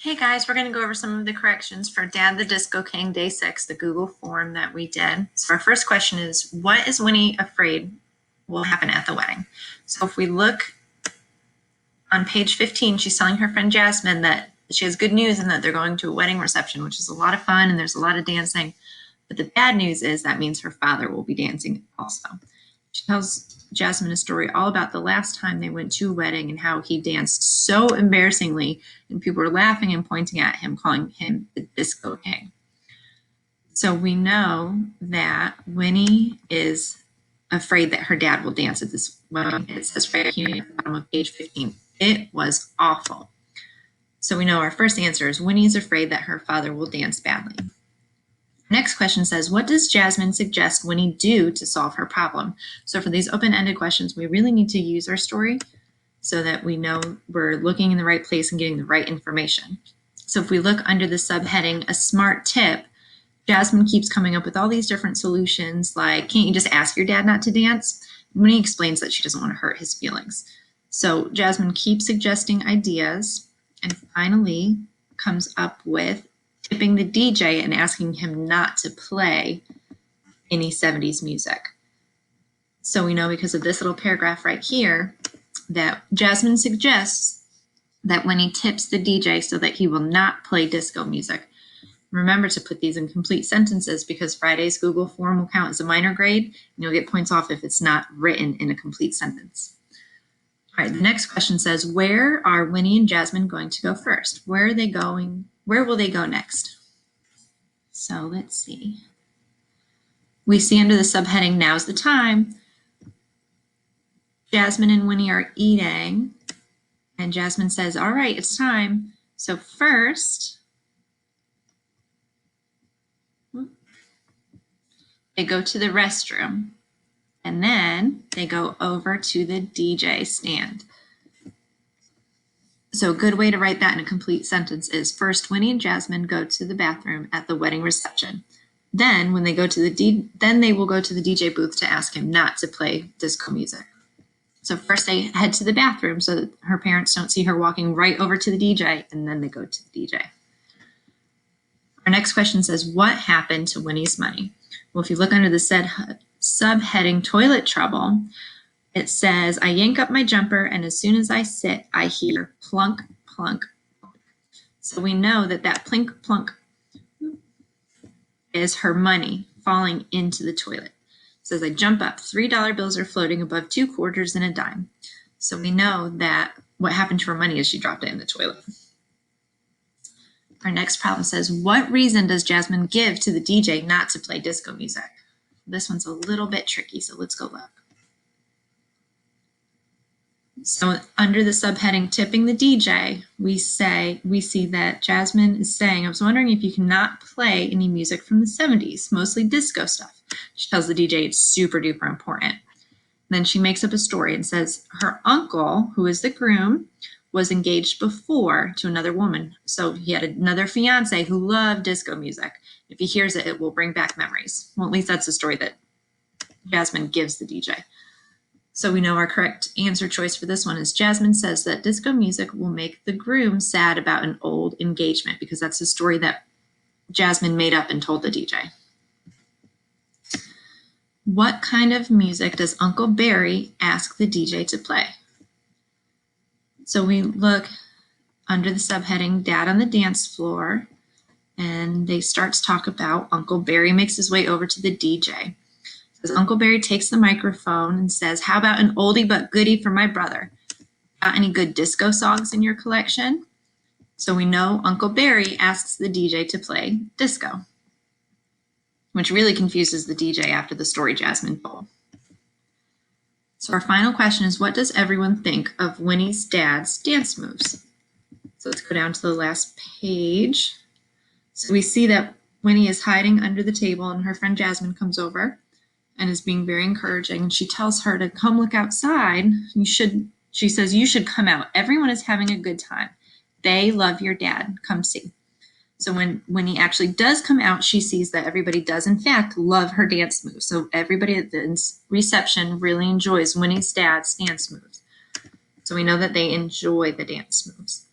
Hey guys, we're going to go over some of the corrections for Dad the Disco King Day 6, the Google form that we did. So our first question is, what is Winnie afraid will happen at the wedding? So if we look on page 15, she's telling her friend Jasmine that she has good news and that they're going to a wedding reception, which is a lot of fun and there's a lot of dancing. But the bad news is that means her father will be dancing also. She tells Jasmine a story all about the last time they went to a wedding and how he danced so embarrassingly and people were laughing and pointing at him, calling him the Disco King. So we know that Winnie is afraid that her dad will dance at this wedding. It says right here at the bottom of page 15. It was awful. So we know our first answer is Winnie is afraid that her father will dance badly. Next question says, what does Jasmine suggest Winnie do to solve her problem? So for these open-ended questions, we really need to use our story so that we know we're looking in the right place and getting the right information. So if we look under the subheading, a smart tip, Jasmine keeps coming up with all these different solutions like, can't you just ask your dad not to dance? Winnie explains that she doesn't want to hurt his feelings. So Jasmine keeps suggesting ideas and finally comes up with tipping the DJ and asking him not to play any 70s music. So we know because of this little paragraph right here that Jasmine suggests that Winnie tips the DJ so that he will not play disco music. Remember to put these in complete sentences because Friday's Google form will count as a minor grade and you'll get points off if it's not written in a complete sentence. All right, the next question says, where are Winnie and Jasmine going to go first? Where are they going? Where will they go next? So let's see. We see under the subheading, now's the time. Jasmine and Winnie are eating and Jasmine says, all right, it's time. So first, they go to the restroom and then they go over to the DJ stand. So a good way to write that in a complete sentence is first Winnie and Jasmine go to the bathroom at the wedding reception. Then when they go to then they will go to the DJ booth to ask him not to play disco music. So first they head to the bathroom so that her parents don't see her walking right over to the DJ, and then they go to the DJ. Our next question says, what happened to Winnie's money? Well, if you look under the subheading toilet trouble, it says, I yank up my jumper and as soon as I sit, I hear plunk, plunk. So we know that that plink, plunk is her money falling into the toilet. It says, I jump up, $3 bills are floating above 2 quarters and a dime. So we know that what happened to her money is she dropped it in the toilet. Our next problem says, what reason does Jasmine give to the DJ not to play disco music? This one's a little bit tricky, so let's go look. So under the subheading tipping the DJ, we see that Jasmine is saying, I was wondering if you cannot play any music from the 70s, mostly disco stuff. She tells the DJ it's super duper important. Then she makes up a story and says her uncle, who is the groom, was engaged before to another woman. So he had another fiance who loved disco music. If he hears it, it will bring back memories. Well, at least that's the story that Jasmine gives the DJ. So we know our correct answer choice for this one is Jasmine says that disco music will make the groom sad about an old engagement because that's the story that Jasmine made up and told the DJ. What kind of music does Uncle Barry ask the DJ to play? So we look under the subheading Dad on the dance floor and they start to talk about Uncle Barry makes his way over to the DJ. Uncle Barry takes the microphone and says, how about an oldie but goodie for my brother? Got any good disco songs in your collection? So we know Uncle Barry asks the DJ to play disco, which really confuses the DJ after the story Jasmine told. So our final question is, what does everyone think of Winnie's dad's dance moves? So let's go down to the last page. So we see that Winnie is hiding under the table and her friend Jasmine comes over and is being very encouraging. And she tells her to come look outside. She says, you should come out. Everyone is having a good time. They love your dad. Come see. So when he actually does come out, she sees that everybody does, in fact, love her dance moves. So everybody at the reception really enjoys Winnie's dad's dance moves. So we know that they enjoy the dance moves.